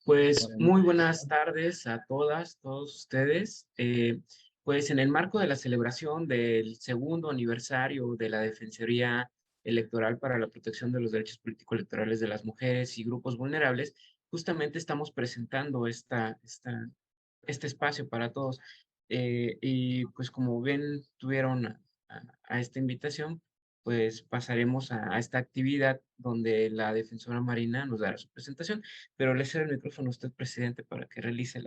Pues Mariana. muy buenas tardes a todas, todos ustedes. Pues en el marco de la celebración del segundo aniversario de la Defensoría Electoral para la Protección de los Derechos Político-Electorales de las Mujeres y Grupos Vulnerables, justamente estamos presentando este espacio para todos. Y pues como ven, tuvieron a esta invitación, pues pasaremos a esta actividad donde la defensora Marina nos dará su presentación, pero le cedo el micrófono a usted, presidente, para que realice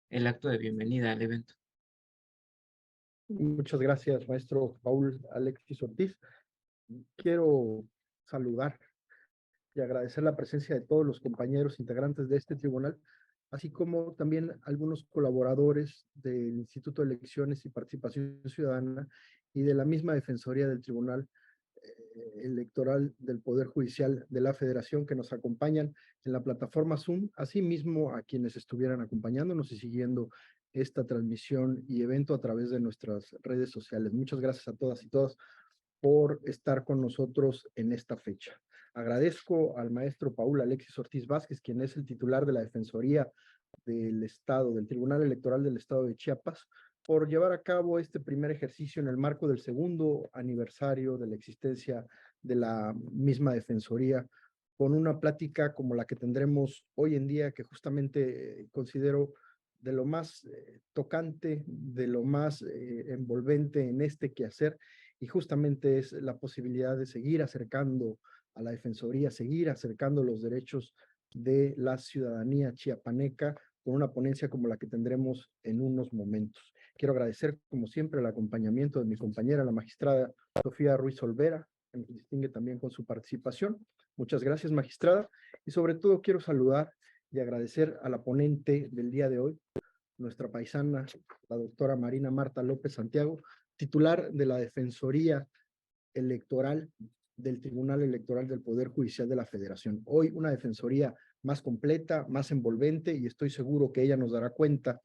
el acto de bienvenida al evento. Muchas gracias, maestro Paul Alexis Ortiz. Quiero saludar y agradecer la presencia de todos los compañeros integrantes de este tribunal, así como también algunos colaboradores del Instituto de Elecciones y Participación Ciudadana y de la misma Defensoría del Tribunal Electoral del Poder Judicial de la Federación que nos acompañan en la plataforma Zoom, asimismo a quienes estuvieran acompañándonos y siguiendo esta transmisión y evento a través de nuestras redes sociales. Muchas gracias a todas y todos por estar con nosotros en esta fecha. Agradezco al maestro Paul Alexis Ortiz Vázquez, quien es el titular de la Defensoría del Estado, del Tribunal Electoral del Estado de Chiapas, por llevar a cabo este primer ejercicio en el marco del segundo aniversario de la existencia de la misma Defensoría, con una plática como la que tendremos hoy en día, que justamente considero de lo más tocante, de lo más envolvente en este quehacer, y justamente es la posibilidad de seguir acercando a la Defensoría, seguir acercando los derechos de la ciudadanía chiapaneca con una ponencia como la que tendremos en unos momentos. Quiero agradecer, como siempre, el acompañamiento de mi compañera, la magistrada Sofía Ruiz Olvera, que nos distingue también con su participación. Muchas gracias, magistrada. Y sobre todo quiero saludar y agradecer a la ponente del día de hoy, nuestra paisana, la doctora Marina Marta López Santiago, titular de la Defensoría Electoral del Tribunal Electoral del Poder Judicial de la Federación. Hoy una defensoría más completa, más envolvente, y estoy seguro que ella nos dará cuenta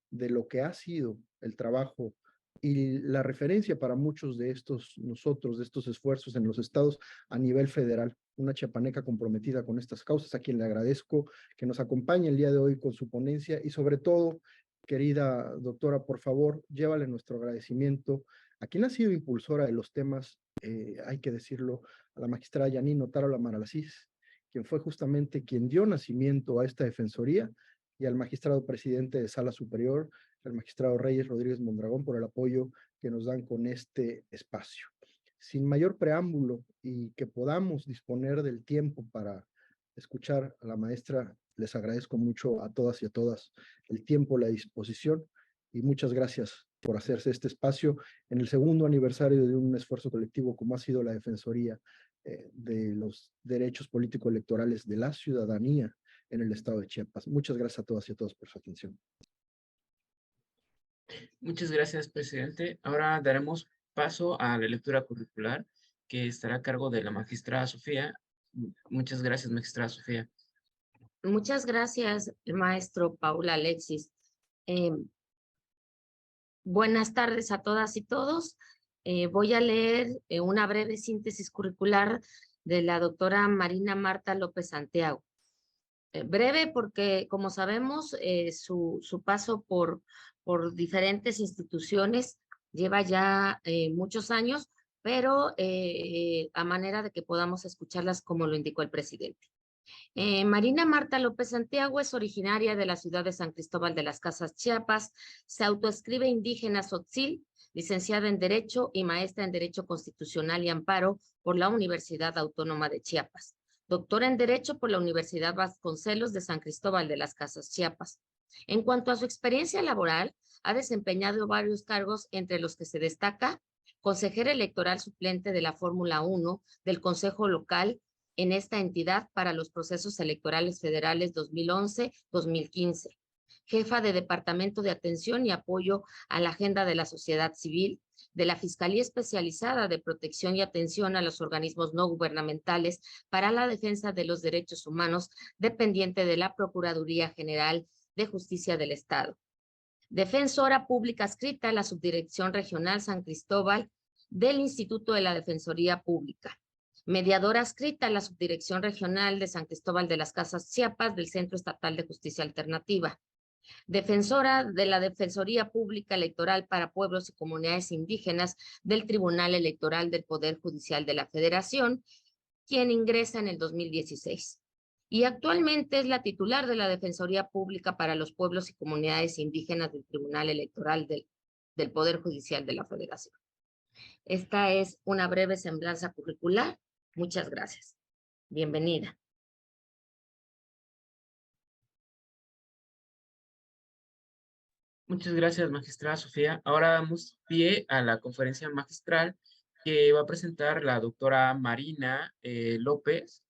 de lo que ha sido el trabajo y la referencia para muchos de nosotros, de estos esfuerzos en los estados a nivel federal. Una chiapaneca comprometida con estas causas, a quien le agradezco que nos acompañe el día de hoy con su ponencia y sobre todo, querida doctora, por favor, llévale nuestro agradecimiento a quien ha sido impulsora de los temas, hay que decirlo, a la magistrada Yanino Tarola Maralacís, quien fue justamente quien dio nacimiento a esta defensoría, y al magistrado presidente de Sala Superior, al magistrado Reyes Rodríguez Mondragón, por el apoyo que nos dan con este espacio. Sin mayor preámbulo y que podamos disponer del tiempo para escuchar a la maestra, les agradezco mucho a todas y a todas el tiempo, la disposición, y muchas gracias por hacerse este espacio en el segundo aniversario de un esfuerzo colectivo como ha sido la Defensoría de los Derechos Político-Electorales de la Ciudadanía en el estado de Chiapas. Muchas gracias a todas y a todos por su atención. Muchas gracias, presidente. Ahora daremos paso a la lectura curricular que estará a cargo de la magistrada Sofía. Muchas gracias, magistrada Sofía. Muchas gracias, maestro Paul Alexis. Buenas tardes a todas y todos. Voy a leer una breve síntesis curricular de la doctora Marina Marta López Santiago. Breve porque, como sabemos, su paso por diferentes instituciones lleva ya muchos años, pero a manera de que podamos escucharlas como lo indicó el presidente. Marina Marta López Santiago es originaria de la ciudad de San Cristóbal de las Casas, Chiapas. Se autoescribe indígena tzotzil, licenciada en Derecho y maestra en Derecho Constitucional y Amparo por la Universidad Autónoma de Chiapas. Doctora en Derecho por la Universidad Vasconcelos de San Cristóbal de las Casas, Chiapas. En cuanto a su experiencia laboral, ha desempeñado varios cargos, entre los que se destaca consejera electoral suplente de la Fórmula 1 del Consejo Local en esta entidad para los procesos electorales federales 2011-2015, jefa de Departamento de Atención y Apoyo a la Agenda de la Sociedad Civil, de la Fiscalía Especializada de Protección y Atención a los Organismos No Gubernamentales para la Defensa de los Derechos Humanos, dependiente de la Procuraduría General de Justicia del Estado. Defensora pública adscrita a la Subdirección Regional San Cristóbal del Instituto de la Defensoría Pública. mediadora adscrita a la Subdirección Regional de San Cristóbal de las Casas Chiapas del Centro Estatal de Justicia Alternativa, defensora de la Defensoría Pública Electoral para Pueblos y Comunidades Indígenas del Tribunal Electoral del Poder Judicial de la Federación, quien ingresa en el 2016. Y actualmente es la titular de la Defensoría Pública para los Pueblos y Comunidades Indígenas del Tribunal Electoral del Poder Judicial de la Federación. Esta es una breve semblanza curricular. Muchas gracias. Bienvenida. Muchas gracias, magistrada Sofía. Ahora damos pie a la conferencia magistral que va a presentar la doctora Marina López,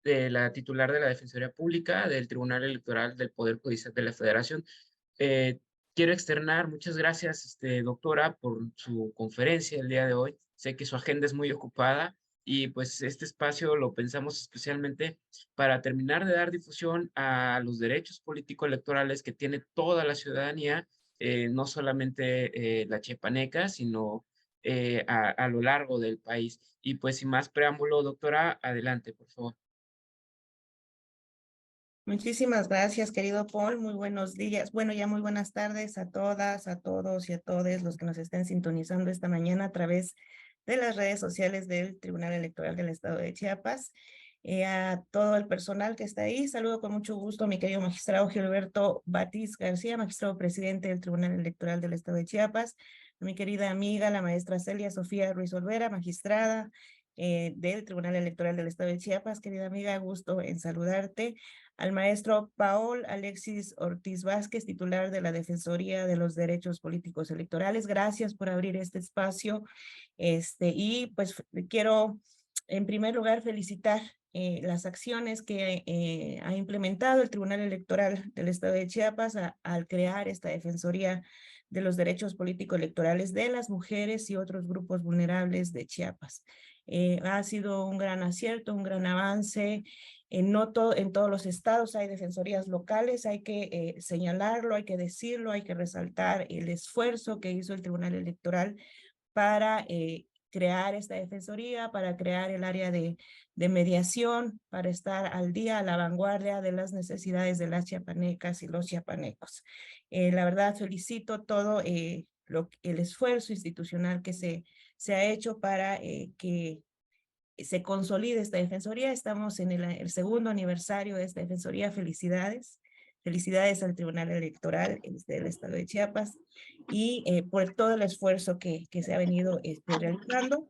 de la titular de la Defensoría Pública del Tribunal Electoral del Poder Judicial de la Federación. Quiero externar muchas gracias, doctora, por su conferencia el día de hoy. Sé que su agenda es muy ocupada y pues este espacio lo pensamos especialmente para terminar de dar difusión a los derechos político-electorales que tiene toda la ciudadanía, no solamente la chiapaneca, sino a lo largo del país. Y pues sin más preámbulo, doctora, adelante, por favor. Muchísimas gracias, querido Paul. Muy buenos días. Bueno, ya muy buenas tardes a todas, a todos y a todos los que nos estén sintonizando esta mañana a través de las redes sociales del Tribunal Electoral del Estado de Chiapas. A todo el personal que está ahí, saludo con mucho gusto a mi querido magistrado Gilberto Batiz García, magistrado presidente del Tribunal Electoral del Estado de Chiapas, a mi querida amiga, la maestra Celia Sofía Ruiz Olvera, magistrada del Tribunal Electoral del Estado de Chiapas. Querida amiga, gusto en saludarte. Al maestro Paul Alexis Ortiz Vázquez, titular de la Defensoría de los Derechos Políticos Electorales. Gracias por abrir este espacio. Y pues quiero en primer lugar felicitar las acciones que ha implementado el Tribunal Electoral del Estado de Chiapas al crear esta Defensoría de los Derechos Políticos Electorales de las mujeres y otros grupos vulnerables de Chiapas. Ha sido un gran acierto, un gran avance. En todos los estados hay defensorías locales, hay que señalarlo, hay que decirlo, hay que resaltar el esfuerzo que hizo el Tribunal Electoral para crear esta defensoría, para crear el área de mediación, para estar al día, a la vanguardia de las necesidades de las chiapanecas y los chiapanecos. La verdad, felicito todo el esfuerzo institucional que se ha hecho para que se consolide esta defensoría. Estamos en el segundo aniversario de esta defensoría. Felicidades. Felicidades al Tribunal Electoral del Estado de Chiapas y por todo el esfuerzo que se ha venido realizando.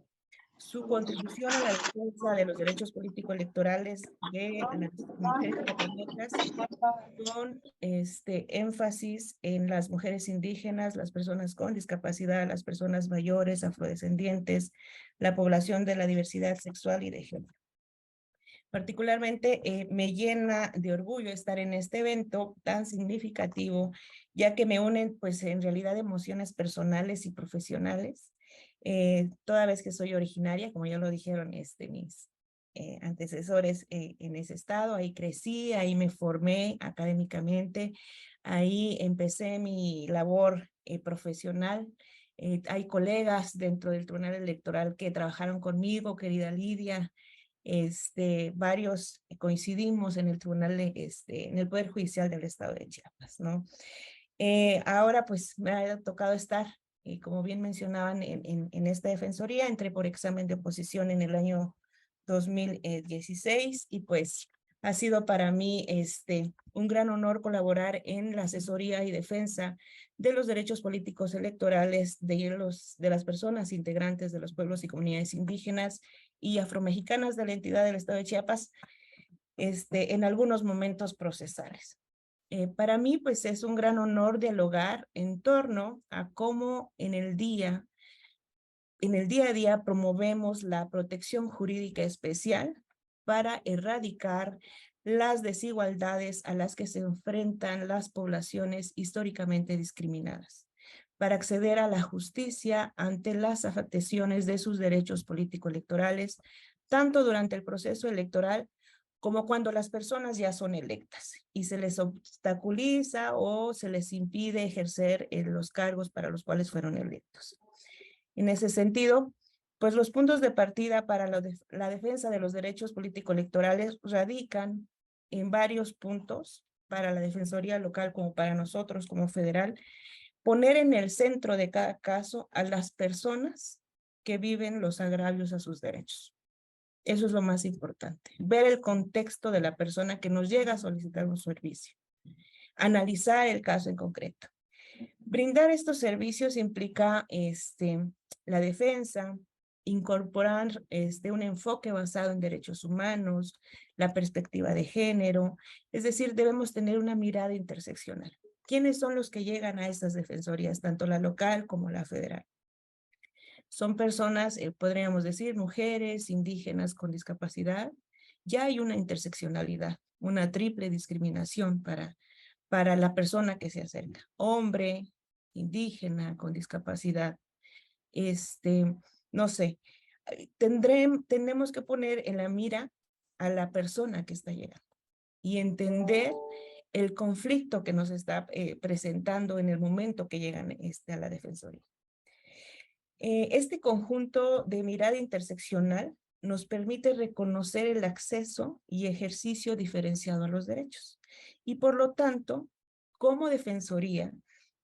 Su contribución a la defensa de los derechos políticos electorales de las mujeres chiapanecas, con énfasis en las mujeres indígenas, las personas con discapacidad, las personas mayores, afrodescendientes, la población de la diversidad sexual y de género. Particularmente me llena de orgullo estar en este evento tan significativo, ya que me unen pues en realidad emociones personales y profesionales. Toda vez que soy originaria, como ya lo dijeron mis antecesores en ese estado, ahí crecí, ahí me formé académicamente, ahí empecé mi labor profesional. Hay colegas dentro del Tribunal Electoral que trabajaron conmigo, querida Lidia, varios coincidimos en el Tribunal, en el Poder Judicial del Estado de Chiapas, ¿no? Ahora pues me ha tocado estar, como bien mencionaban, en esta defensoría. Entré por examen de oposición en el año 2016 y pues ha sido para mí un gran honor colaborar en la asesoría y defensa de los derechos políticos electorales de las personas integrantes de los pueblos y comunidades indígenas y afromexicanas de la entidad del Estado de Chiapas en algunos momentos procesales. Para mí, pues es un gran honor dialogar en torno a cómo en el día a día promovemos la protección jurídica especial para erradicar las desigualdades a las que se enfrentan las poblaciones históricamente discriminadas, para acceder a la justicia ante las afectaciones de sus derechos político-electorales, tanto durante el proceso electoral como cuando las personas ya son electas y se les obstaculiza o se les impide ejercer los cargos para los cuales fueron electos. En ese sentido, Pues los puntos de partida para la defensa de los derechos político-electorales radican en varios puntos para la Defensoría local como para nosotros como federal, poner en el centro de cada caso a las personas que viven los agravios a sus derechos. Eso es lo más importante, ver el contexto de la persona que nos llega a solicitar un servicio, analizar el caso en concreto. Brindar estos servicios implica la defensa, incorporar un enfoque basado en derechos humanos, la perspectiva de género, es decir, debemos tener una mirada interseccional. ¿Quiénes son los que llegan a estas defensorías, tanto la local como la federal? Son personas, podríamos decir, mujeres, indígenas con discapacidad. Ya hay una interseccionalidad, una triple discriminación para la persona que se acerca. Hombre, indígena, con discapacidad. No sé, tenemos que poner en la mira a la persona que está llegando y entender el conflicto que nos está presentando en el momento que llegan a la defensoría. Este conjunto de mirada interseccional nos permite reconocer el acceso y ejercicio diferenciado a los derechos. Y por lo tanto, como defensoría,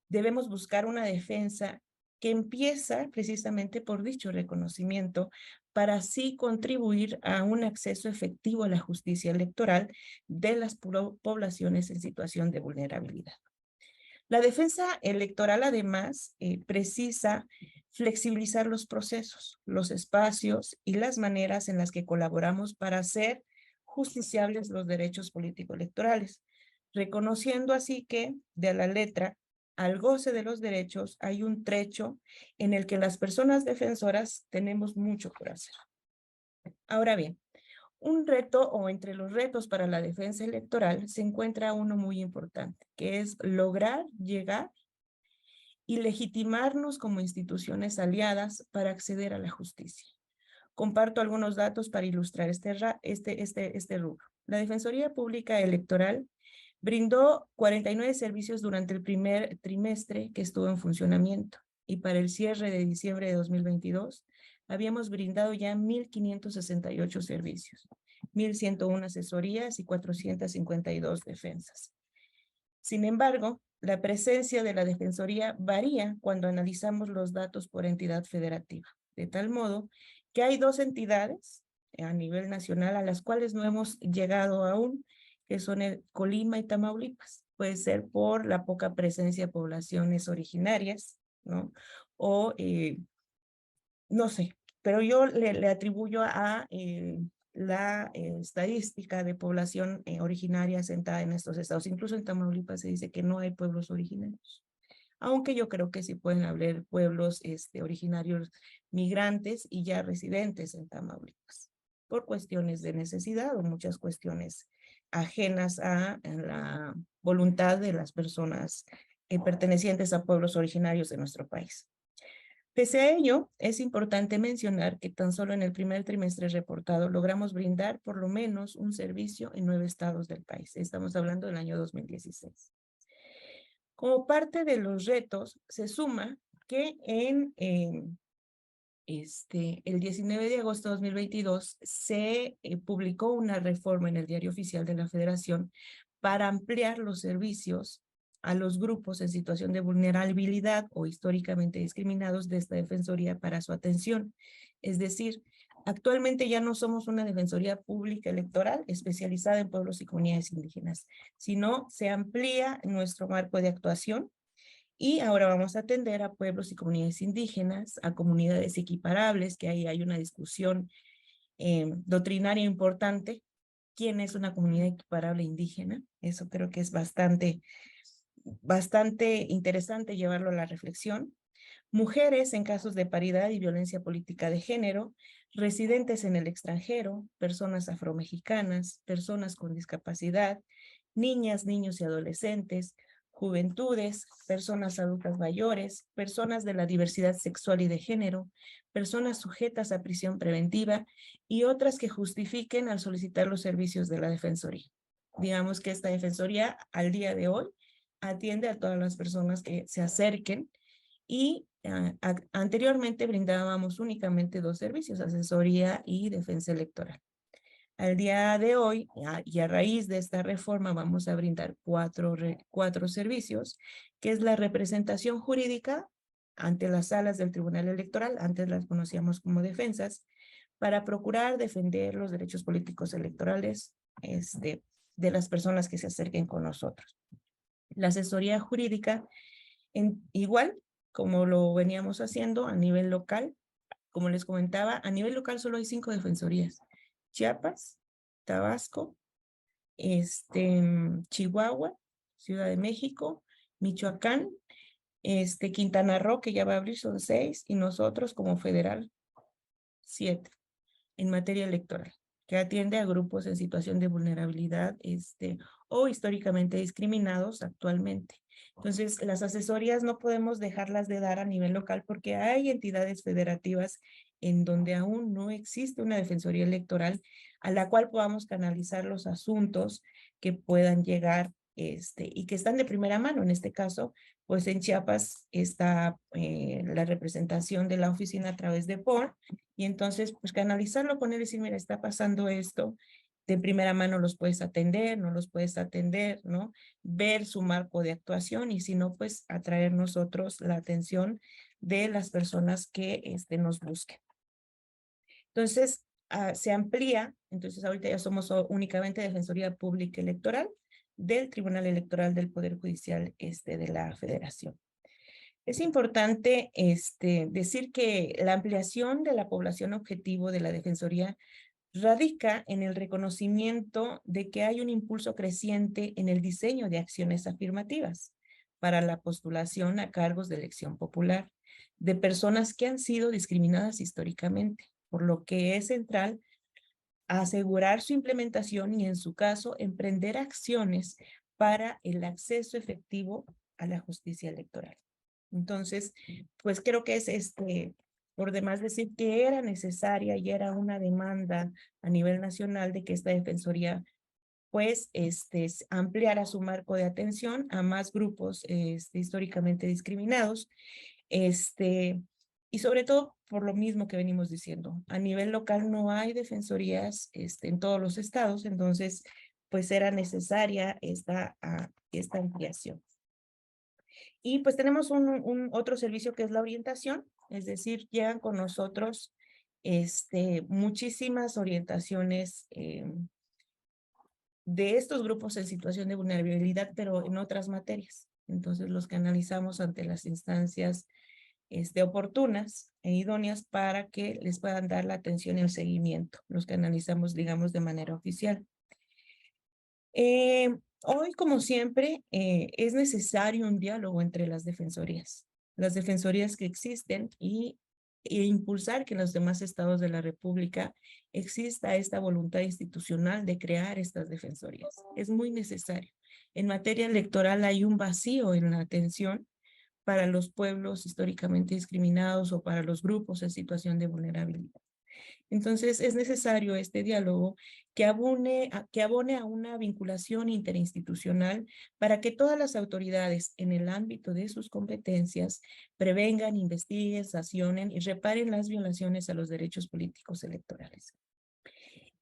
debemos buscar una defensa que empieza precisamente por dicho reconocimiento para así contribuir a un acceso efectivo a la justicia electoral de las poblaciones en situación de vulnerabilidad. La defensa electoral, además, precisa flexibilizar los procesos, los espacios y las maneras en las que colaboramos para hacer justiciables los derechos político-electorales, reconociendo así que, de la letra, al goce de los derechos hay un trecho en el que las personas defensoras tenemos mucho por hacer. Ahora bien, un reto o entre los retos para la defensa electoral se encuentra uno muy importante, que es lograr llegar y legitimarnos como instituciones aliadas para acceder a la justicia. Comparto algunos datos para ilustrar este rubro. La Defensoría Pública Electoral brindó 49 servicios durante el primer trimestre que estuvo en funcionamiento y para el cierre de diciembre de 2022 habíamos brindado ya 1,568 servicios, 1,101 asesorías y 452 defensas. Sin embargo, la presencia de la Defensoría varía cuando analizamos los datos por entidad federativa, de tal modo que hay 2 entidades a nivel nacional a las cuales no hemos llegado aún, que son Colima y Tamaulipas. Puede ser por la poca presencia de poblaciones originarias, ¿no? O, no sé, pero yo le atribuyo a la estadística de población originaria asentada en estos estados. Incluso en Tamaulipas se dice que no hay pueblos originarios, aunque yo creo que sí pueden haber pueblos originarios migrantes y ya residentes en Tamaulipas, por cuestiones de necesidad o muchas cuestiones ajenas a la voluntad de las personas pertenecientes a pueblos originarios de nuestro país. Pese a ello, es importante mencionar que tan solo en el primer trimestre reportado logramos brindar por lo menos un servicio en 9 estados del país. Estamos hablando del año 2016. Como parte de los retos, se suma que el 19 de agosto de 2022 se publicó una reforma en el Diario Oficial de la Federación para ampliar los servicios a los grupos en situación de vulnerabilidad o históricamente discriminados de esta defensoría para su atención. Es decir, actualmente ya no somos una defensoría pública electoral especializada en pueblos y comunidades indígenas, sino se amplía nuestro marco de actuación y ahora vamos a atender a pueblos y comunidades indígenas, a comunidades equiparables, que ahí hay una discusión doctrinaria importante. ¿Quién es una comunidad equiparable indígena? Eso creo que es bastante interesante llevarlo a la reflexión. Mujeres en casos de paridad y violencia política de género, residentes en el extranjero, personas afromexicanas, personas con discapacidad, niñas, niños y adolescentes, juventudes, personas adultas mayores, personas de la diversidad sexual y de género, personas sujetas a prisión preventiva y otras que justifiquen al solicitar los servicios de la Defensoría. Digamos que esta Defensoría al día de hoy atiende a todas las personas que se acerquen y anteriormente brindábamos únicamente 2 servicios, asesoría y defensa electoral. Al día de hoy, y a raíz de esta reforma, vamos a brindar cuatro servicios, que es la representación jurídica ante las salas del Tribunal Electoral, antes las conocíamos como defensas, para procurar defender los derechos políticos electorales de las personas que se acerquen con nosotros. La asesoría jurídica, igual como lo veníamos haciendo a nivel local, como les comentaba, a nivel local solo hay 5 defensorías: Chiapas, Tabasco, Chihuahua, Ciudad de México, Michoacán, Quintana Roo, que ya va a abrir, son 6, y nosotros como federal, 7, en materia electoral, que atiende a grupos en situación de vulnerabilidad, o históricamente discriminados actualmente. Entonces, las asesorías no podemos dejarlas de dar a nivel local porque hay entidades federativas en donde aún no existe una defensoría electoral a la cual podamos canalizar los asuntos que puedan llegar y que están de primera mano. En este caso, pues en Chiapas está la representación de la oficina a través de POR, y entonces pues canalizarlo con él y decir, mira, está pasando esto, de primera mano los puedes atender, no los puedes atender, ¿no? Ver su marco de actuación, y si no, pues atraer nosotros la atención de las personas que nos busquen. Entonces, se amplía, entonces ahorita ya somos únicamente Defensoría Pública Electoral del Tribunal Electoral del Poder Judicial de la Federación. Es importante decir que la ampliación de la población objetivo de la Defensoría radica en el reconocimiento de que hay un impulso creciente en el diseño de acciones afirmativas para la postulación a cargos de elección popular de personas que han sido discriminadas históricamente, por lo que es central asegurar su implementación y, en su caso, emprender acciones para el acceso efectivo a la justicia electoral. Entonces, pues creo que es por demás decir que era necesaria y era una demanda a nivel nacional de que esta defensoría pues ampliara su marco de atención a más grupos históricamente discriminados, y sobre todo por lo mismo que venimos diciendo, a nivel local no hay defensorías en todos los estados, entonces pues era necesaria esta ampliación. Y pues tenemos otro servicio que es la orientación, es decir, llegan con nosotros muchísimas orientaciones de estos grupos en situación de vulnerabilidad, pero en otras materias. Entonces los canalizamos ante las instancias oportunas e idóneas para que les puedan dar la atención y el seguimiento. Los canalizamos, digamos, de manera oficial. Hoy, como siempre, es necesario un diálogo entre las defensorías que existen e impulsar que en los demás estados de la República exista esta voluntad institucional de crear estas defensorías. Es muy necesario. En materia electoral hay un vacío en la atención para los pueblos históricamente discriminados o para los grupos en situación de vulnerabilidad. Entonces, es necesario este diálogo que abone a una vinculación interinstitucional para que todas las autoridades en el ámbito de sus competencias prevengan, investiguen, sancionen y reparen las violaciones a los derechos políticos electorales.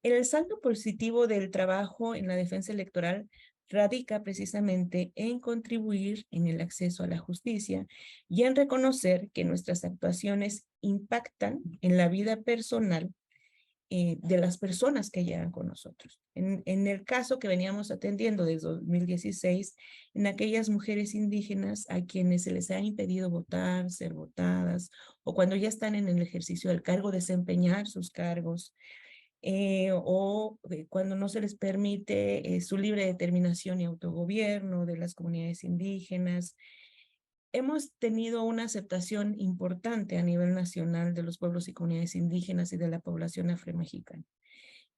El saldo positivo del trabajo en la defensa electoral radica precisamente en contribuir en el acceso a la justicia y en reconocer que nuestras actuaciones impactan en la vida personal de las personas que llegan con nosotros. En el caso que veníamos atendiendo desde 2016, en aquellas mujeres indígenas a quienes se les ha impedido votar, ser votadas, o cuando ya están en el ejercicio del cargo, desempeñar sus cargos, o cuando no se les permite su libre determinación y autogobierno de las comunidades indígenas. Hemos tenido una aceptación importante a nivel nacional de los pueblos y comunidades indígenas y de la población afromexicana.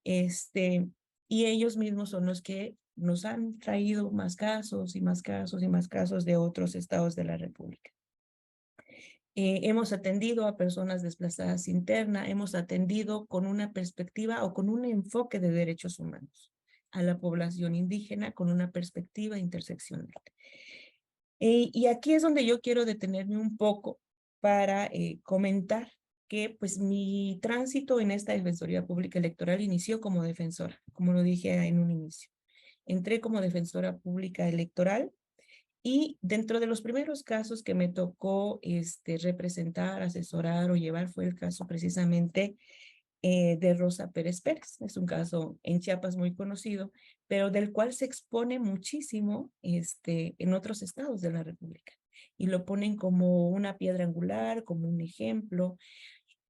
Y ellos mismos son los que nos han traído más casos y más casos y más casos de otros estados de la República. Hemos atendido a personas desplazadas internas, hemos atendido con una perspectiva o con un enfoque de derechos humanos a la población indígena con una perspectiva interseccional. Y aquí es donde yo quiero detenerme un poco para comentar que pues mi tránsito en esta Defensoría Pública Electoral inició como defensora, como lo dije en un inicio. Entré como defensora pública electoral y dentro de los primeros casos que me tocó representar, asesorar o llevar fue el caso precisamente de Rosa Pérez Pérez. Es un caso en Chiapas muy conocido, pero del cual se expone muchísimo en otros estados de la República. Y lo ponen como una piedra angular, como un ejemplo.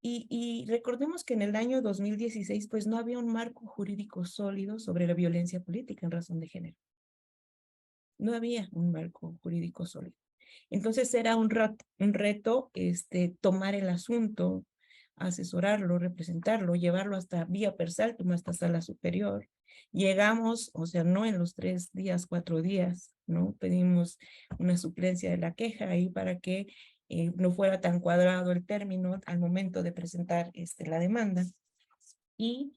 Y recordemos que en el año 2016, pues no había un marco jurídico sólido sobre la violencia política en razón de género. No había un marco jurídico sólido. Entonces era un reto tomar el asunto, asesorarlo, representarlo, llevarlo hasta vía per saltum, hasta sala superior. Llegamos, o sea, no en los 3 días, 4 días, ¿no? Pedimos una suplencia de la queja ahí para que no fuera tan cuadrado el término al momento de presentar la demanda. Y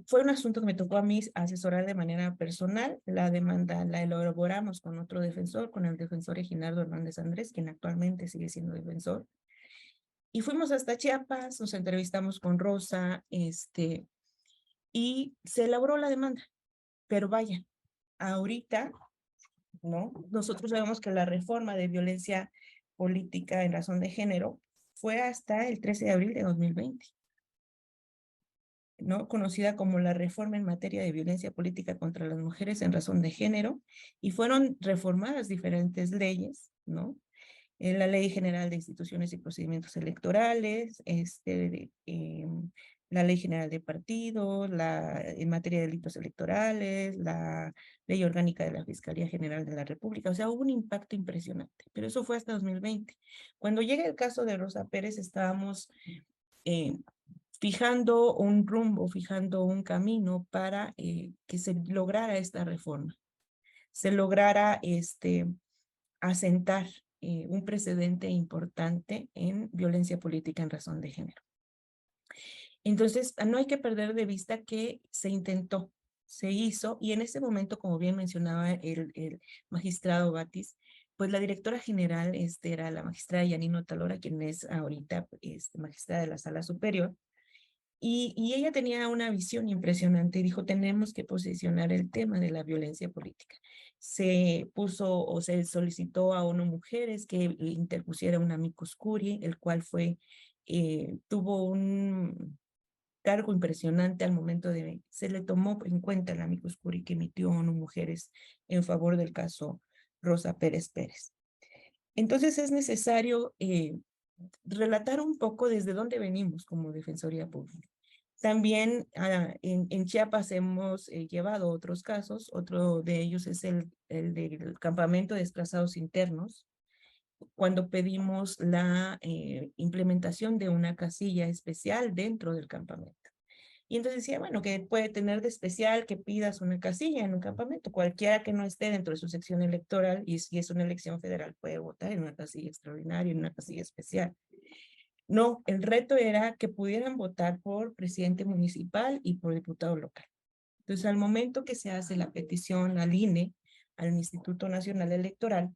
fue un asunto que me tocó a mí asesorar de manera personal. La demanda la elaboramos con otro defensor, con el defensor Reginaldo Hernández Andrés, quien actualmente sigue siendo defensor. Y fuimos hasta Chiapas, nos entrevistamos con Rosa, y se elaboró la demanda. Pero vaya, ahorita, ¿no? Nosotros sabemos que la reforma de violencia política en razón de género fue hasta el 13 de abril de 2020. ¿No? Conocida como la reforma en materia de violencia política contra las mujeres en razón de género, y fueron reformadas diferentes leyes, ¿no? La Ley General de Instituciones y Procedimientos Electorales, la Ley General de Partidos, en materia de delitos electorales, la Ley Orgánica de la Fiscalía General de la República. O sea, hubo un impacto impresionante, pero eso fue hasta 2020. Cuando llega el caso de Rosa Pérez, estábamos fijando un rumbo, fijando un camino para que se lograra esta reforma, se lograra asentar un precedente importante en violencia política en razón de género. Entonces, no hay que perder de vista que se intentó, se hizo, y en ese momento, como bien mencionaba el magistrado Batis, pues la directora general era la magistrada Yanino Talora, quien es ahorita magistrada de la Sala Superior. Y ella tenía una visión impresionante y dijo, tenemos que posicionar el tema de la violencia política. Se puso o se solicitó a ONU Mujeres que interpusiera un amicus curiae, el cual tuvo un cargo impresionante al momento de, se le tomó en cuenta el amicus curiae que emitió ONU Mujeres en favor del caso Rosa Pérez Pérez. Entonces es necesario relatar un poco desde dónde venimos como Defensoría Pública. También en Chiapas hemos llevado otros casos, otro de ellos es el del campamento de desplazados internos, cuando pedimos la implementación de una casilla especial dentro del campamento. Y entonces decía, bueno, que puede tener de especial que pidas una casilla en un campamento. Cualquiera que no esté dentro de su sección electoral, y si es una elección federal, puede votar en una casilla extraordinaria, en una casilla especial. No, el reto era que pudieran votar por presidente municipal y por diputado local. Entonces, al momento que se hace la petición al INE, al Instituto Nacional Electoral,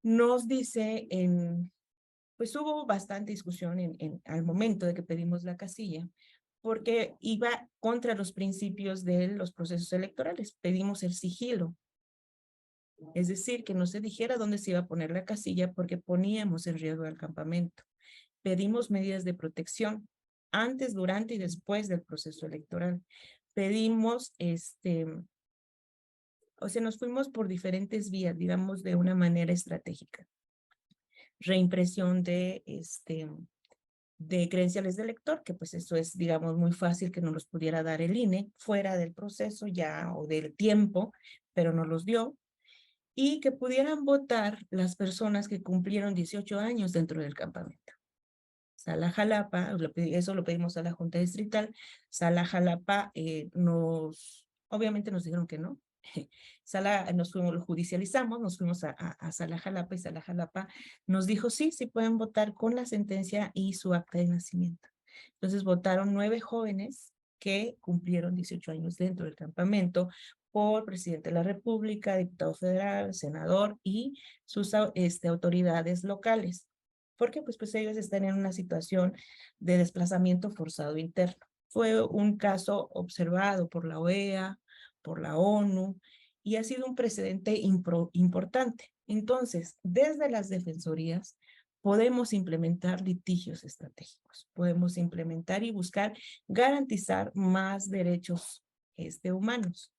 nos dice, pues hubo bastante discusión al momento de que pedimos la casilla, porque iba contra los principios de los procesos electorales. Pedimos el sigilo. Es decir, que no se dijera dónde se iba a poner la casilla porque poníamos en riesgo al campamento. Pedimos medidas de protección antes, durante y después del proceso electoral. Pedimos, o sea, nos fuimos por diferentes vías, digamos, de una manera estratégica. Reimpresión de credenciales de elector, que pues eso es, digamos, muy fácil que nos los pudiera dar el INE fuera del proceso ya o del tiempo, pero nos los dio, y que pudieran votar las personas que cumplieron 18 años dentro del campamento. Sala Jalapa, eso lo pedimos a la Junta Distrital, Sala Jalapa obviamente nos dijeron que no, lo judicializamos, nos fuimos a Sala Jalapa y Sala Jalapa nos dijo sí pueden votar con la sentencia y su acta de nacimiento. Entonces votaron 9 jóvenes que cumplieron 18 años dentro del campamento por presidente de la República, diputado federal, senador y sus autoridades locales. ¿Por qué? Pues ellos están en una situación de desplazamiento forzado interno. Fue un caso observado por la OEA, por la ONU, y ha sido un precedente importante. Entonces, desde las defensorías podemos implementar litigios estratégicos, podemos implementar y buscar garantizar más derechos humanos,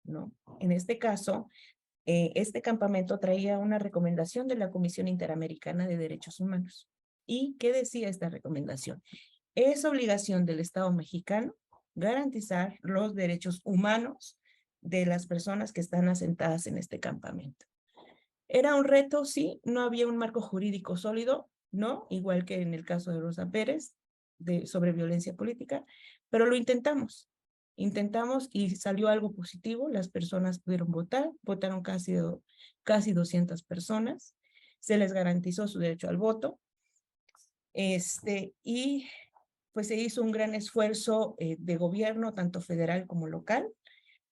¿no? En este caso, este campamento traía una recomendación de la Comisión Interamericana de Derechos Humanos. ¿Y qué decía esta recomendación? Es obligación del Estado mexicano garantizar los derechos humanos de las personas que están asentadas en este campamento. ¿Era un reto? Sí. ¿No había un marco jurídico sólido? No, igual que en el caso de Rosa Pérez, sobre violencia política, pero lo intentamos. Intentamos y salió algo positivo, las personas pudieron votar, votaron casi 200 personas, se les garantizó su derecho al voto, y pues se hizo un gran esfuerzo de gobierno, tanto federal como local,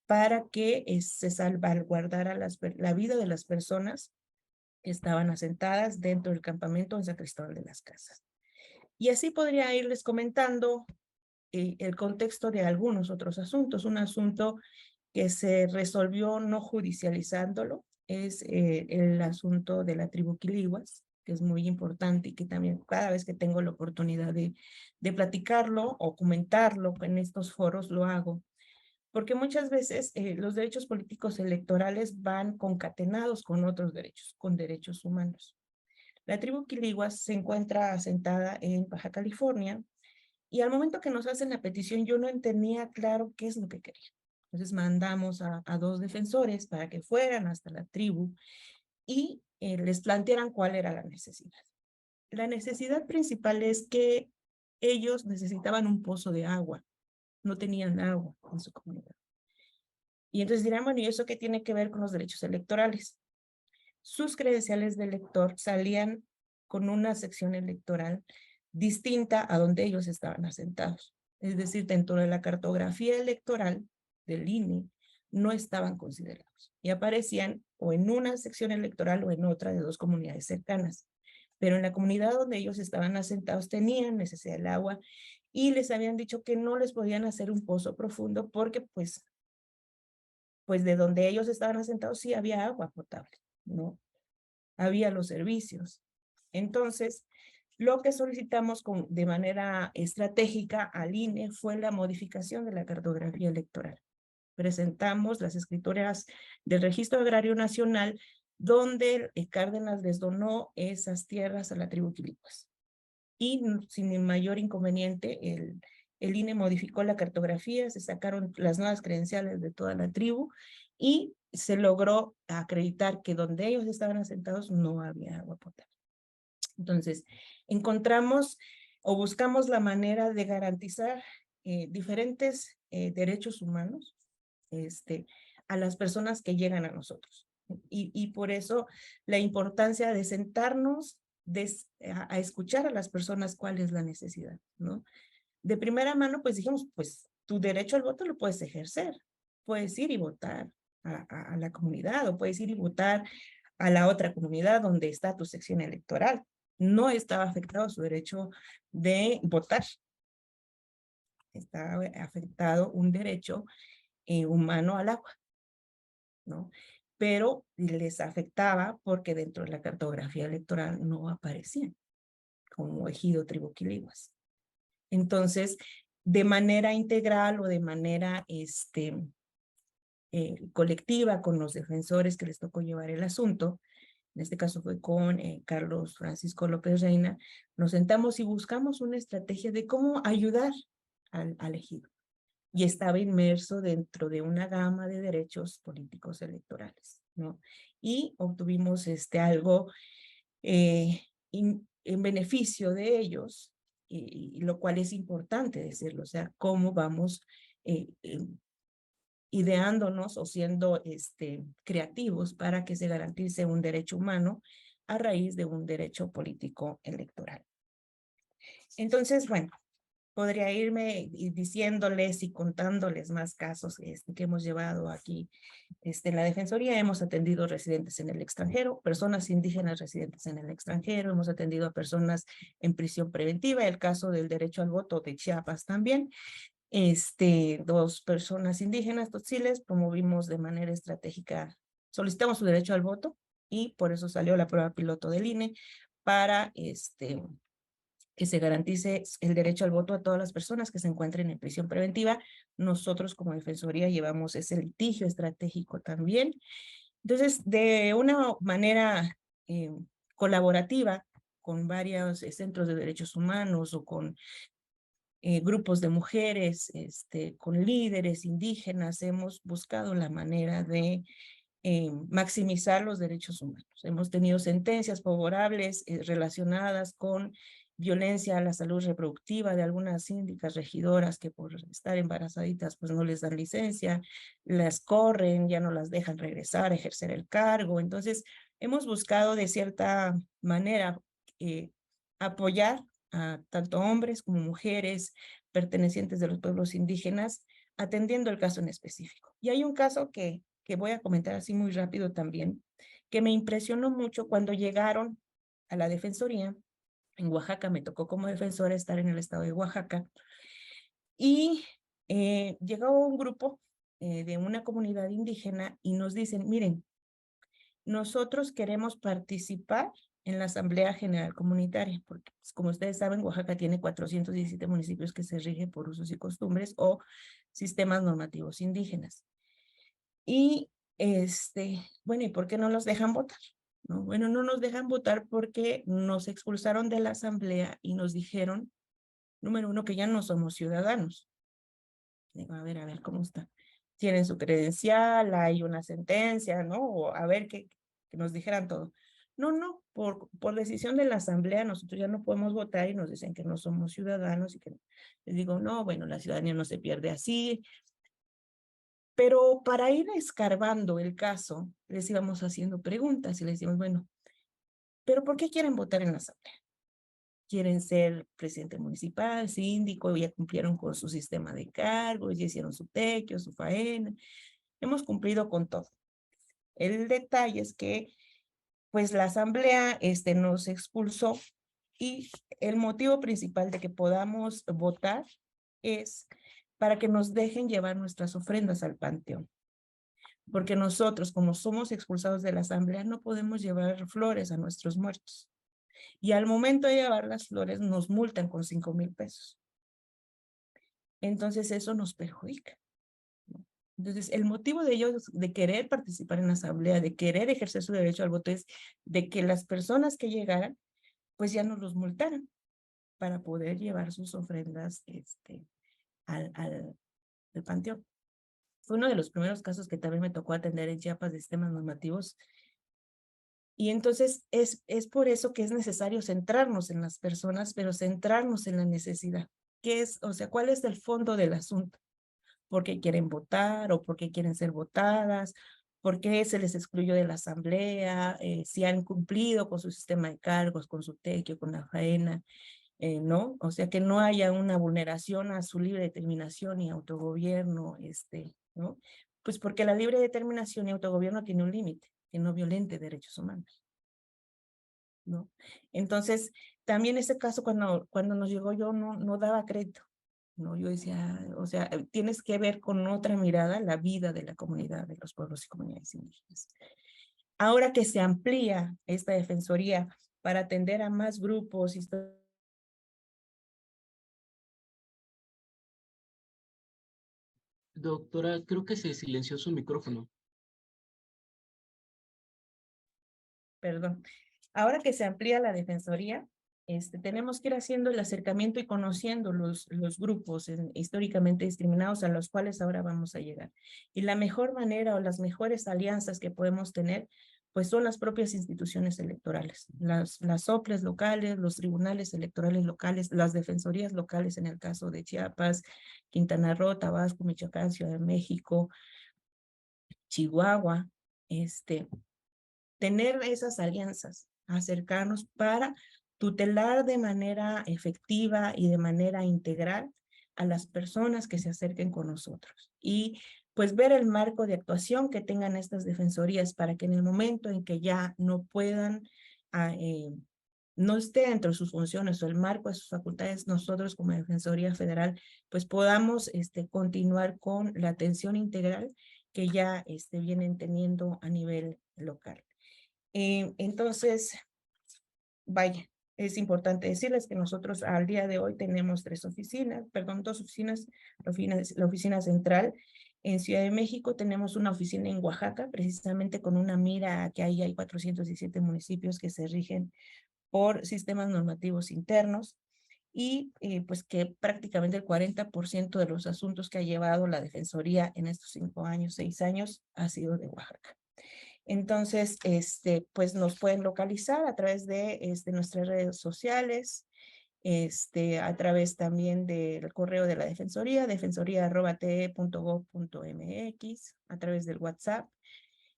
para que se salvaguardara la vida de las personas que estaban asentadas dentro del campamento en San Cristóbal de las Casas. Y así podría irles comentando el contexto de algunos otros asuntos. Un asunto que se resolvió no judicializándolo es el asunto de la tribu Quilihuas, que es muy importante y que también cada vez que tengo la oportunidad de platicarlo o comentarlo en estos foros lo hago. Porque muchas veces los derechos políticos electorales van concatenados con otros derechos, con derechos humanos. La tribu Quilihuas se encuentra asentada en Baja California y al momento que nos hacen la petición yo no entendía claro qué es lo que querían. Entonces mandamos a 2 defensores para que fueran hasta la tribu y les plantearan cuál era la necesidad. La necesidad principal es que ellos necesitaban un pozo de agua, no tenían agua en su comunidad. Y entonces dirán, bueno, ¿y eso qué tiene que ver con los derechos electorales? Sus credenciales de elector salían con una sección electoral distinta a donde ellos estaban asentados. Es decir, dentro de la cartografía electoral del INE no estaban considerados y aparecían o en una sección electoral o en otra de 2 comunidades cercanas. Pero en la comunidad donde ellos estaban asentados tenían necesidad del agua y les habían dicho que no les podían hacer un pozo profundo porque pues de donde ellos estaban asentados sí había agua potable, ¿no? Había los servicios. Entonces, lo que solicitamos de manera estratégica al INE fue la modificación de la cartografía electoral. Presentamos las escrituras del Registro Agrario Nacional donde Cárdenas les donó esas tierras a la tribu Quilihuas. Y sin mayor inconveniente, el INE modificó la cartografía, se sacaron las nuevas credenciales de toda la tribu y se logró acreditar que donde ellos estaban asentados no había agua potable. Entonces, encontramos o buscamos la manera de garantizar diferentes derechos humanos a las personas que llegan a nosotros. Y por eso la importancia de sentarnos a escuchar a las personas cuál es la necesidad, ¿no? De primera mano, pues dijimos, pues tu derecho al voto lo puedes ejercer, puedes ir y votar a la comunidad o puedes ir y votar a la otra comunidad donde está tu sección electoral. No estaba afectado su derecho de votar. Estaba afectado un derecho humano al agua, ¿no? Pero les afectaba porque dentro de la cartografía electoral no aparecían como ejido tribu Quilihuas. Entonces, de manera integral o de manera colectiva con los defensores que les tocó llevar el asunto, en este caso fue con Carlos Francisco López Reina, nos sentamos y buscamos una estrategia de cómo ayudar al ejido. Y estaba inmerso dentro de una gama de derechos políticos electorales, ¿no? Y obtuvimos algo en beneficio de ellos, y lo cual es importante decirlo, o sea, cómo vamos ideándonos o siendo creativos para que se garantice un derecho humano a raíz de un derecho político electoral. Entonces, bueno, podría irme diciéndoles y contándoles más casos que hemos llevado aquí. En la Defensoría hemos atendido residentes en el extranjero, personas indígenas residentes en el extranjero, hemos atendido a personas en prisión preventiva, el caso del derecho al voto de Chiapas también. 2 personas indígenas totziles promovimos de manera estratégica, solicitamos su derecho al voto y por eso salió la prueba piloto del INE para que se garantice el derecho al voto a todas las personas que se encuentren en prisión preventiva. Nosotros como Defensoría llevamos ese litigio estratégico también. Entonces, de una manera colaborativa con varios centros de derechos humanos o con grupos de mujeres, con líderes indígenas, hemos buscado la manera de maximizar los derechos humanos. Hemos tenido sentencias favorables relacionadas con violencia a la salud reproductiva de algunas síndicas regidoras que por estar embarazaditas pues no les dan licencia, las corren, ya no las dejan regresar a ejercer el cargo. Entonces, hemos buscado de cierta manera apoyar a tanto hombres como mujeres pertenecientes de los pueblos indígenas, atendiendo el caso en específico. Y hay un caso que voy a comentar así muy rápido también, que me impresionó mucho cuando llegaron a la Defensoría. En Oaxaca me tocó como defensora estar en el estado de Oaxaca, y llegó un grupo de una comunidad indígena y nos dicen, miren, nosotros queremos participar en la Asamblea General Comunitaria, porque pues, como ustedes saben, Oaxaca tiene 417 municipios que se rigen por usos y costumbres o sistemas normativos indígenas. Y bueno, ¿y por qué no los dejan votar? ¿No? Bueno, no nos dejan votar porque nos expulsaron de la asamblea y nos dijeron, número 1, que ya no somos ciudadanos. Digo, a ver, ¿cómo está? Tienen su credencial, hay una sentencia, ¿no? O a ver, que nos dijeran todo. No, por decisión de la asamblea nosotros ya no podemos votar y nos dicen que no somos ciudadanos y que les digo, no, bueno, la ciudadanía no se pierde así. Pero para ir escarbando el caso, les íbamos haciendo preguntas y les decimos, bueno, ¿pero por qué quieren votar en la asamblea? ¿Quieren ser presidente municipal, síndico, ya cumplieron con su sistema de cargos, ya hicieron su tequio, su faena? Hemos cumplido con todo. El detalle es que, pues, la asamblea nos expulsó y el motivo principal de que podamos votar es para que nos dejen llevar nuestras ofrendas al panteón. Porque nosotros, como somos expulsados de la asamblea, no podemos llevar flores a nuestros muertos. Y al momento de llevar las flores, nos multan con 5,000 pesos. Entonces, eso nos perjudica, ¿no? Entonces, el motivo de ellos de querer participar en la asamblea, de querer ejercer su derecho al voto, es de que las personas que llegaran, pues ya no los multaran para poder llevar sus ofrendas al panteón. Fue uno de los primeros casos que también me tocó atender en Chiapas de sistemas normativos. Y entonces es por eso que es necesario centrarnos en las personas, pero centrarnos en la necesidad. ¿Qué es? O sea, ¿cuál es el fondo del asunto? ¿Por qué quieren votar o por qué quieren ser votadas? ¿Por qué se les excluyó de la asamblea? Si han cumplido con su sistema de cargos, con su tequio, con la faena, ¿no? O sea, que no haya una vulneración a su libre determinación y autogobierno, ¿no? Pues porque la libre determinación y autogobierno tiene un límite, que no violente derechos humanos, ¿no? Entonces, también ese caso cuando nos llegó yo no daba crédito, ¿no? Yo decía, o sea, tienes que ver con otra mirada la vida de la comunidad, de los pueblos y comunidades indígenas. Ahora que se amplía esta defensoría para atender a más grupos, Doctora, creo que se silenció su micrófono. perdón, ahora que se amplía la defensoría, tenemos que ir haciendo el acercamiento y conociendo los grupos históricamente discriminados a los cuales ahora vamos a llegar. Y la mejor manera o las mejores alianzas que podemos tener, pues son las propias instituciones electorales, las OPLEs locales, los tribunales electorales locales, las defensorías locales en el caso de Chiapas, Quintana Roo, Tabasco, Michoacán, Ciudad de México, Chihuahua, tener esas alianzas, acercarnos para tutelar de manera efectiva y de manera integral a las personas que se acerquen con nosotros y pues ver el marco de actuación que tengan estas defensorías para que en el momento en que ya no puedan, no esté dentro de sus funciones o el marco de sus facultades, nosotros como Defensoría Federal pues podamos continuar con la atención integral que ya vienen teniendo a nivel local. Entonces, vaya, es importante decirles que nosotros al día de hoy tenemos dos oficinas, la oficina central en Ciudad de México, tenemos una oficina en Oaxaca, precisamente con una mira a que ahí hay 417 municipios que se rigen por sistemas normativos internos y pues que prácticamente el 40% de los asuntos que ha llevado la Defensoría en estos 5 años, 6 años, ha sido de Oaxaca. Entonces, pues nos pueden localizar a través de nuestras redes sociales, a través también del correo de la Defensoría, defensoría@te.gov.mx, a través del WhatsApp,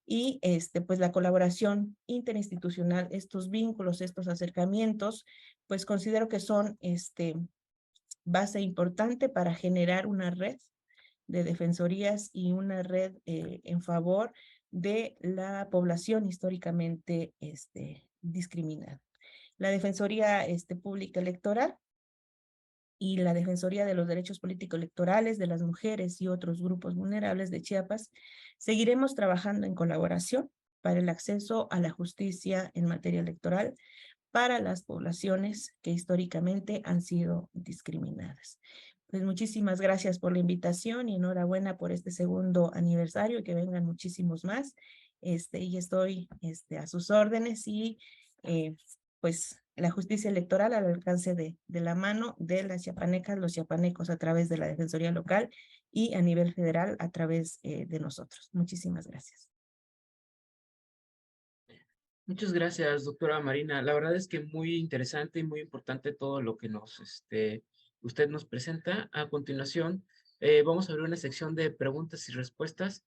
y pues la colaboración interinstitucional, estos vínculos, estos acercamientos, pues considero que son base importante para generar una red de defensorías y una red en favor de la población históricamente discriminada. La Defensoría Pública Electoral y la Defensoría de los Derechos Políticos Electorales de las Mujeres y otros grupos vulnerables de Chiapas, seguiremos trabajando en colaboración para el acceso a la justicia en materia electoral para las poblaciones que históricamente han sido discriminadas. Pues muchísimas gracias por la invitación y enhorabuena por este segundo aniversario y que vengan muchísimos más. Y estoy a sus órdenes y pues la justicia electoral al alcance de la mano de las chiapanecas, los chiapanecos a través de la Defensoría Local y a nivel federal a través de nosotros. Muchísimas gracias. Muchas gracias, doctora Marina. La verdad es que muy interesante y muy importante todo lo que usted nos presenta. A continuación, vamos a abrir una sección de preguntas y respuestas.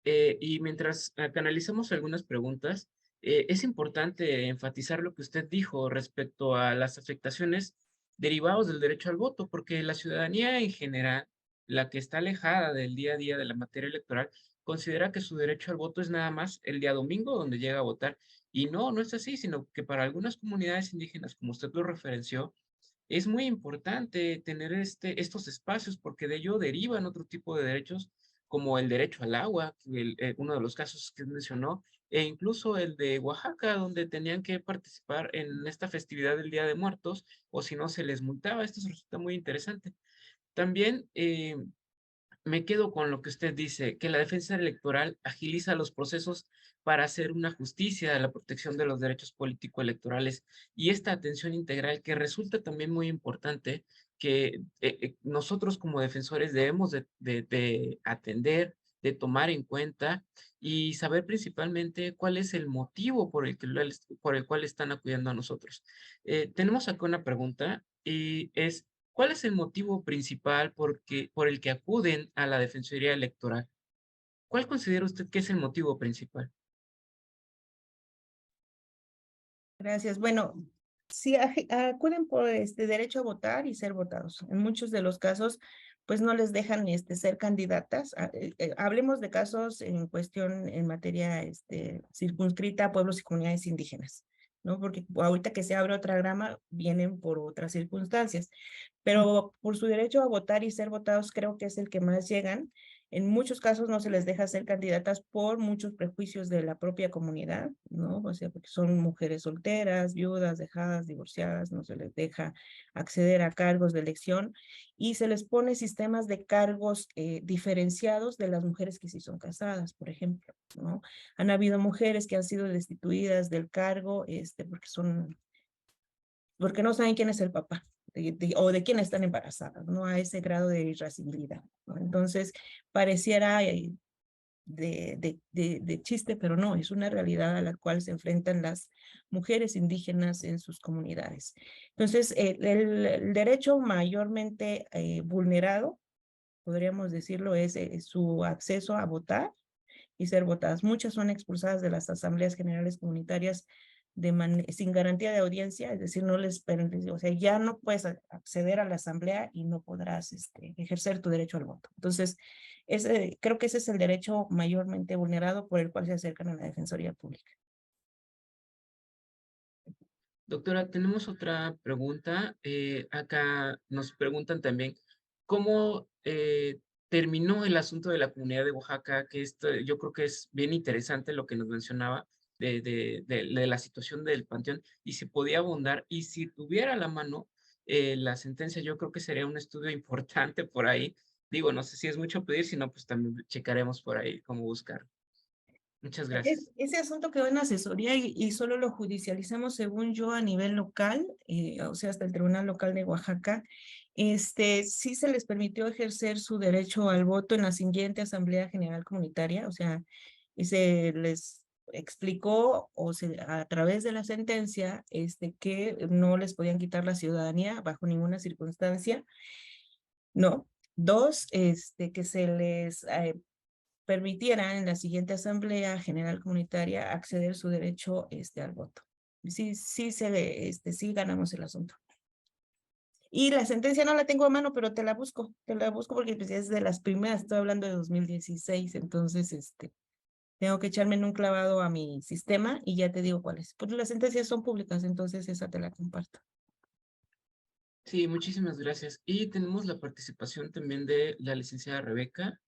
Y mientras canalizamos algunas preguntas, es importante enfatizar lo que usted dijo respecto a las afectaciones derivadas del derecho al voto, porque la ciudadanía en general, la que está alejada del día a día de la materia electoral, considera que su derecho al voto es nada más el día domingo donde llega a votar. Y no, no es así, sino que para algunas comunidades indígenas, como usted lo referenció, es muy importante tener estos espacios porque de ello derivan otro tipo de derechos como el derecho al agua, uno de los casos que mencionó, e incluso el de Oaxaca, donde tenían que participar en esta festividad del Día de Muertos, o si no se les multaba. Esto resulta muy interesante. También me quedo con lo que usted dice, que la defensa electoral agiliza los procesos para hacer una justicia de la protección de los derechos político-electorales y esta atención integral que resulta también muy importante que nosotros como defensores debemos de atender, de tomar en cuenta y saber principalmente cuál es el motivo por el cual están acudiendo a nosotros. Tenemos acá una pregunta y es, ¿cuál es el motivo principal por el que acuden a la Defensoría Electoral? ¿Cuál considera usted que es el motivo principal? Gracias. Bueno, sí, acuden por derecho a votar y ser votados. En muchos de los casos, pues no les dejan ser candidatas. Hablemos de casos en cuestión en materia circunscrita a pueblos y comunidades indígenas, ¿no? Porque ahorita que se abre otra grama, vienen por otras circunstancias. Pero por su derecho a votar y ser votados, creo que es el que más llegan. En muchos casos no se les deja ser candidatas por muchos prejuicios de la propia comunidad, ¿no? O sea, porque son mujeres solteras, viudas, dejadas, divorciadas, no se les deja acceder a cargos de elección y se les pone sistemas de cargos diferenciados de las mujeres que sí son casadas, por ejemplo, ¿no? Han habido mujeres que han sido destituidas del cargo porque no saben quién es el papá o de quién están embarazadas, ¿no? A ese grado de irascibilidad, ¿no? Entonces, pareciera de chiste, pero no, es una realidad a la cual se enfrentan las mujeres indígenas en sus comunidades. Entonces, el derecho mayormente vulnerado, podríamos decirlo, es su acceso a votar y ser votadas. Muchas son expulsadas de las asambleas generales comunitarias sin garantía de audiencia, es decir, no les permite, o sea, ya no puedes acceder a la asamblea y no podrás ejercer tu derecho al voto. Entonces, creo que ese es el derecho mayormente vulnerado por el cual se acercan a la Defensoría Pública. Doctora, tenemos otra pregunta. Acá nos preguntan también, ¿cómo terminó el asunto de la comunidad de Oaxaca? Que esto, yo creo que es bien interesante lo que nos mencionaba de la situación del panteón, y si podía abundar, y si tuviera a la mano la sentencia, yo creo que sería un estudio importante por ahí. Digo, no sé si es mucho pedir, si no, pues también checaremos por ahí cómo buscar. Muchas gracias. Ese asunto quedó en asesoría y solo lo judicializamos, según yo, a nivel local, o sea, hasta el Tribunal Local de Oaxaca. Sí se les permitió ejercer su derecho al voto en la siguiente Asamblea General Comunitaria, o sea, se les explicó a través de la sentencia que no les podían quitar la ciudadanía bajo ninguna circunstancia. No. Dos, que se les permitieran en la siguiente Asamblea General Comunitaria acceder su derecho al voto. Sí, sí ganamos el asunto. Y la sentencia no la tengo a mano, pero te la busco porque pues, es de las primeras, estoy hablando de 2016, entonces tengo que echarme en un clavado a mi sistema y ya te digo cuáles. Porque las sentencias son públicas, entonces esa te la comparto. Sí, muchísimas gracias. Y tenemos la participación también de la licenciada Rebeca.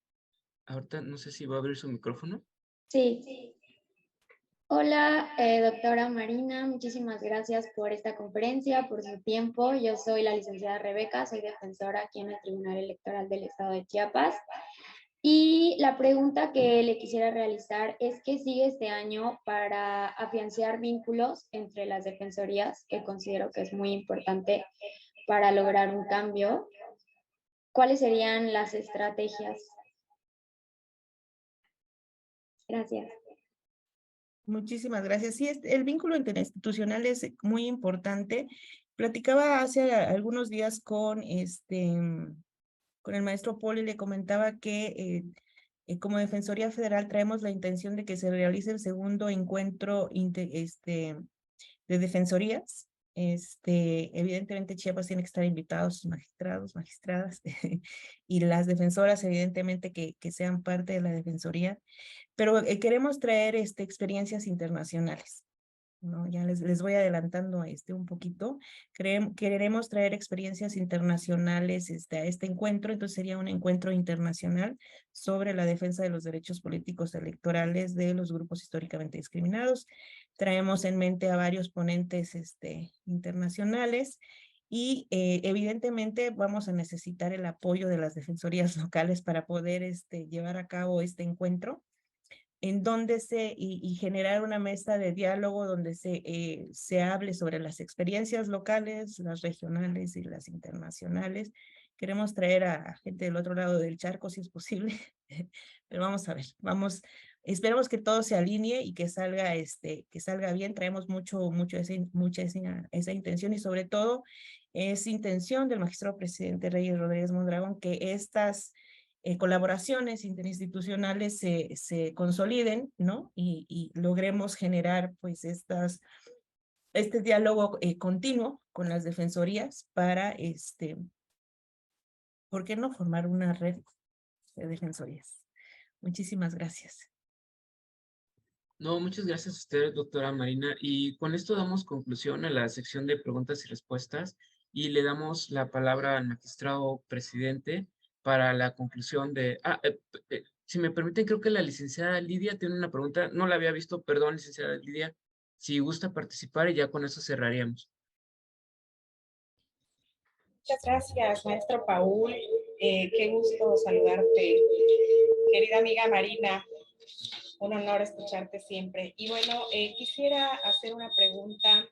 Ahorita no sé si va a abrir su micrófono. Sí. Hola, doctora Marina, muchísimas gracias por esta conferencia, por su tiempo. Yo soy la licenciada Rebeca, soy defensora aquí en el Tribunal Electoral del Estado de Chiapas. Y la pregunta que le quisiera realizar es qué sigue este año para afianzar vínculos entre las defensorías, que considero que es muy importante para lograr un cambio. ¿Cuáles serían las estrategias? Gracias. Muchísimas gracias. Sí, el vínculo interinstitucional es muy importante. Platicaba hace algunos días con el maestro Paul y le comentaba que como Defensoría Federal traemos la intención de que se realice el segundo encuentro de defensorías. Evidentemente Chiapas tiene que estar invitados sus magistrados, magistradas y las defensoras evidentemente que sean parte de la defensoría, pero queremos traer experiencias internacionales. ¿No? Ya les voy adelantando un poquito. Queremos traer experiencias internacionales a este encuentro, entonces sería un encuentro internacional sobre la defensa de los derechos políticos electorales de los grupos históricamente discriminados. Traemos en mente a varios ponentes internacionales y evidentemente vamos a necesitar el apoyo de las defensorías locales para poder llevar a cabo este encuentro en donde y generar una mesa de diálogo donde se hable sobre las experiencias locales, las regionales y las internacionales. Queremos traer a gente del otro lado del charco si es posible, pero vamos a ver, esperemos que todo se alinee y que salga bien. Traemos mucha esa intención y sobre todo es intención del magistrado presidente Reyes Rodríguez Mondragón que estas colaboraciones interinstitucionales se consoliden, ¿no? Y logremos generar, pues, este diálogo continuo con las defensorías para, ¿por qué no formar una red de defensorías? Muchísimas gracias. No, muchas gracias a usted, doctora Marina. Y con esto damos conclusión a la sección de preguntas y respuestas y le damos la palabra al magistrado presidente para la conclusión de... si me permiten, creo que la licenciada Lidia tiene una pregunta. No la había visto, perdón, licenciada Lidia. Si gusta participar y ya con eso cerraríamos. Muchas gracias, maestro Paul. Qué gusto saludarte. Querida amiga Marina, un honor escucharte siempre. Y bueno, quisiera hacer una pregunta.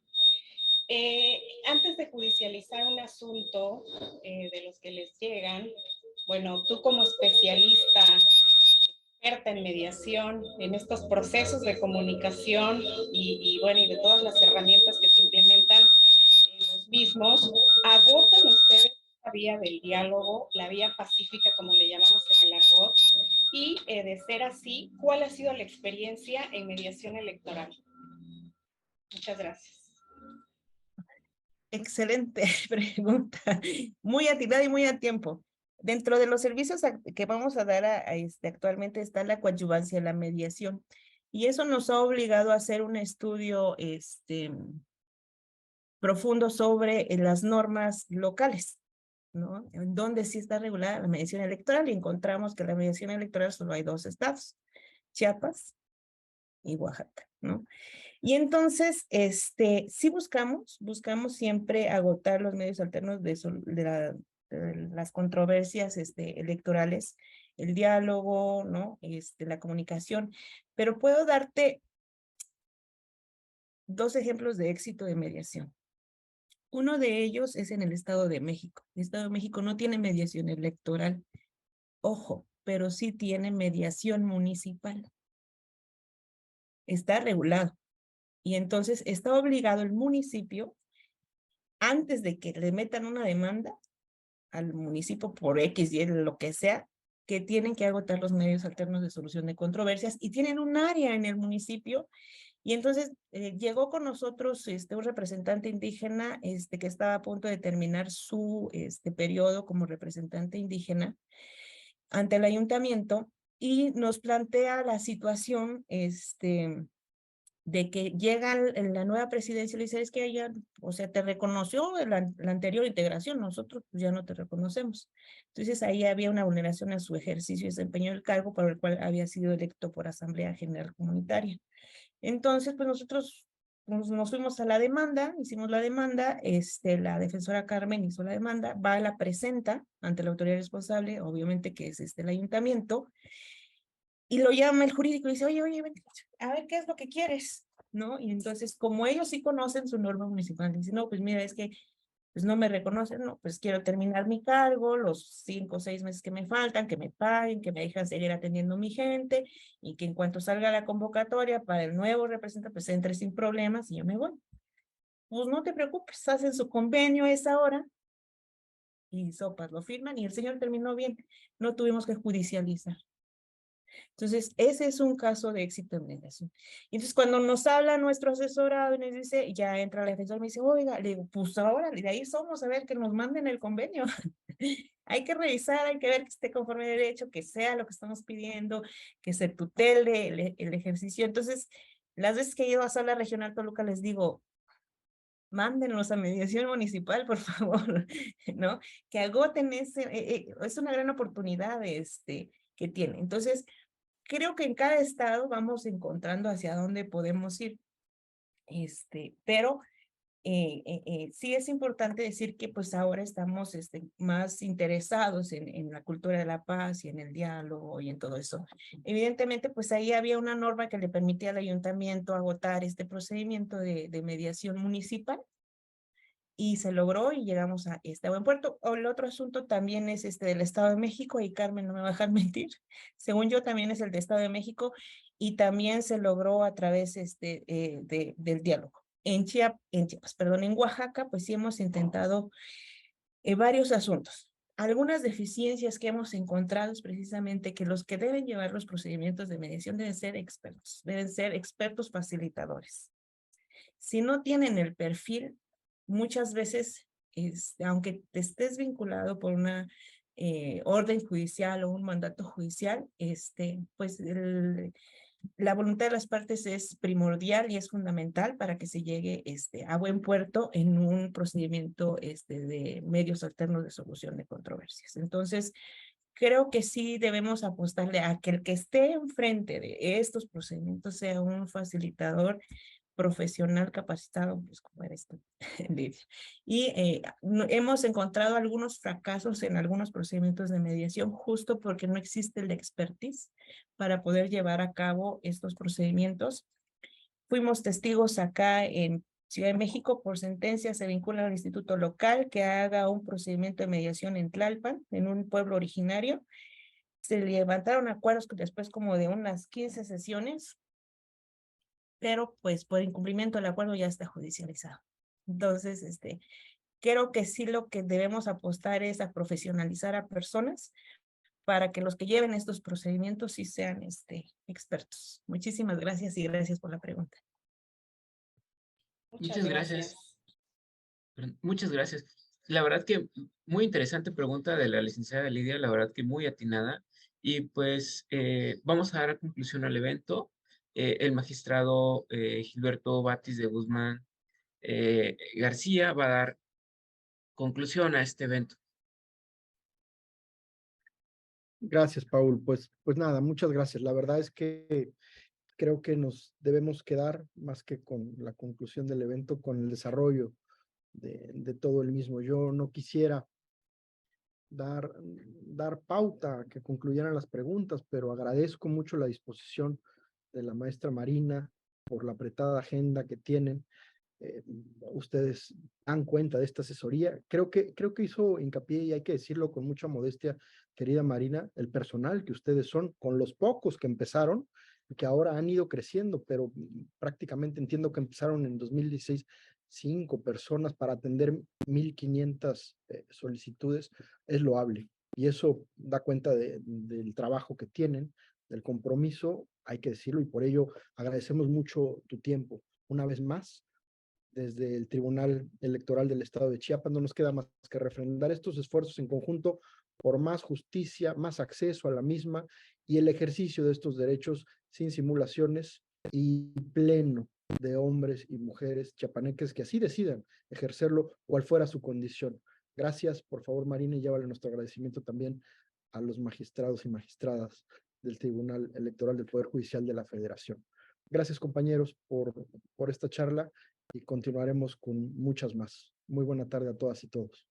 Antes de judicializar un asunto de los que les llegan, bueno, tú como especialista, experta en mediación, en estos procesos de comunicación y bueno, y de todas las herramientas que se implementan en los mismos, ¿agotan ustedes la vía del diálogo, la vía pacífica, como le llamamos en el argot? Y de ser así, ¿cuál ha sido la experiencia en mediación electoral? Muchas gracias. Excelente pregunta, muy atinada y muy a tiempo. Dentro de los servicios que vamos a dar actualmente está la coadyuvancia, la mediación, y eso nos ha obligado a hacer un estudio profundo sobre las normas locales, ¿no? En donde sí está regulada la mediación electoral, y encontramos que la mediación electoral solo hay 2 estados, Chiapas y Oaxaca, ¿no? Y entonces, sí buscamos siempre agotar los medios alternos de las controversias electorales, el diálogo, ¿no? La comunicación, pero puedo darte 2 ejemplos de éxito de mediación. Uno de ellos es en el Estado de México. El Estado de México no tiene mediación electoral, ojo, pero sí tiene mediación municipal. Está regulado. Y entonces está obligado el municipio, antes de que le metan una demanda al municipio por X y lo que sea, que tienen que agotar los medios alternos de solución de controversias, y tienen un área en el municipio. Y entonces llegó con nosotros un representante indígena que estaba a punto de terminar su periodo como representante indígena ante el ayuntamiento, y nos plantea la situación de que llega la nueva presidencia y le dice, es que ella, o sea, te reconoció la anterior integración, nosotros pues ya no te reconocemos. Entonces ahí había una vulneración a su ejercicio y desempeño del cargo para el cual había sido electo por Asamblea General Comunitaria. Entonces, pues nosotros nos fuimos a la demanda, hicimos la demanda, la defensora Carmen hizo la demanda, va, la presenta ante la autoridad responsable, obviamente que es el ayuntamiento, y lo llama el jurídico y dice, oye, ven, a ver qué es lo que quieres, ¿no? Y entonces, como ellos sí conocen su norma municipal, dicen, no, pues mira, es que pues no me reconocen, no, pues quiero terminar mi cargo, los 5 o 6 meses que me faltan, que me paguen, que me dejan seguir atendiendo a mi gente, y que en cuanto salga la convocatoria para el nuevo representante, pues entre sin problemas y yo me voy. Pues no te preocupes, hacen su convenio a esa hora, y sopas, lo firman, y el señor terminó bien, no tuvimos que judicializar. Entonces, ese es un caso de éxito en mediación. Y entonces, cuando nos habla nuestro asesorado y nos dice, ya entra el defensor, me dice, oiga, le digo, pues ahora, de ahí somos, a ver, que nos manden el convenio. Hay que revisar, hay que ver que esté conforme a derecho, que sea lo que estamos pidiendo, que se tutele el ejercicio. Entonces, las veces que he ido a Sala Regional Toluca, les digo, mándenlos a mediación municipal, por favor, ¿no? Que agoten es una gran oportunidad que tiene. Entonces, creo que en cada estado vamos encontrando hacia dónde podemos ir, pero sí es importante decir que pues ahora estamos más interesados en la cultura de la paz y en el diálogo y en todo eso. Evidentemente, pues ahí había una norma que le permitía al ayuntamiento agotar este procedimiento de mediación municipal, y se logró y llegamos a buen puerto. El otro asunto también es del Estado de México, y Carmen no me va a dejar mentir, según yo también es el de Estado de México, y también se logró a través del diálogo. En Chiapas, perdón, en Oaxaca, pues sí hemos intentado varios asuntos. Algunas deficiencias que hemos encontrado es precisamente que los que deben llevar los procedimientos de mediación deben ser expertos facilitadores. Si no tienen el perfil, muchas veces, aunque te estés vinculado por una orden judicial o un mandato judicial, pues la voluntad de las partes es primordial y es fundamental para que se llegue a buen puerto en un procedimiento de medios alternos de solución de controversias. Entonces, creo que sí debemos apostarle a que el que esté enfrente de estos procedimientos sea un facilitador profesional capacitado, pues como eres tú, Lidia. Y hemos encontrado algunos fracasos en algunos procedimientos de mediación justo porque no existe el expertise para poder llevar a cabo estos procedimientos. Fuimos testigos acá en Ciudad de México, por sentencia se vincula al instituto local que haga un procedimiento de mediación en Tlalpan, en un pueblo originario. Se levantaron acuerdos después como de unas 15 sesiones, pero pues por incumplimiento del acuerdo ya está judicializado. Entonces, creo que sí lo que debemos apostar es a profesionalizar a personas para que los que lleven estos procedimientos sí sean expertos. Muchísimas gracias y gracias por la pregunta. Muchas gracias. Muchas gracias. La verdad que muy interesante pregunta de la licenciada Lidia, la verdad que muy atinada. Y pues vamos a dar conclusión al evento. El magistrado Gilberto Batis de Guzmán García va a dar conclusión a este evento. Gracias, Paul. Pues nada, muchas gracias. La verdad es que creo que nos debemos quedar, más que con la conclusión del evento, con el desarrollo de todo el mismo. Yo no quisiera dar pauta a que concluyeran las preguntas, pero agradezco mucho la disposición de la maestra Marina por la apretada agenda que tienen. Ustedes dan cuenta de esta asesoría. Creo que hizo hincapié, y hay que decirlo con mucha modestia, querida Marina, el personal que ustedes son, con los pocos que empezaron, y que ahora han ido creciendo, pero prácticamente entiendo que empezaron en 2016 5 personas para atender 1,500 solicitudes, es loable. Y eso da cuenta del trabajo que tienen, del compromiso, hay que decirlo, y por ello agradecemos mucho tu tiempo. Una vez más, desde el Tribunal Electoral del Estado de Chiapas, no nos queda más que refrendar estos esfuerzos en conjunto por más justicia, más acceso a la misma y el ejercicio de estos derechos sin simulaciones y pleno de hombres y mujeres chiapaneques que así decidan ejercerlo, cual fuera su condición. Gracias, por favor, Marina, y llévale nuestro agradecimiento también a los magistrados y magistradas del Tribunal Electoral del Poder Judicial de la Federación. Gracias, compañeros, por esta charla y continuaremos con muchas más. Muy buena tarde a todas y todos.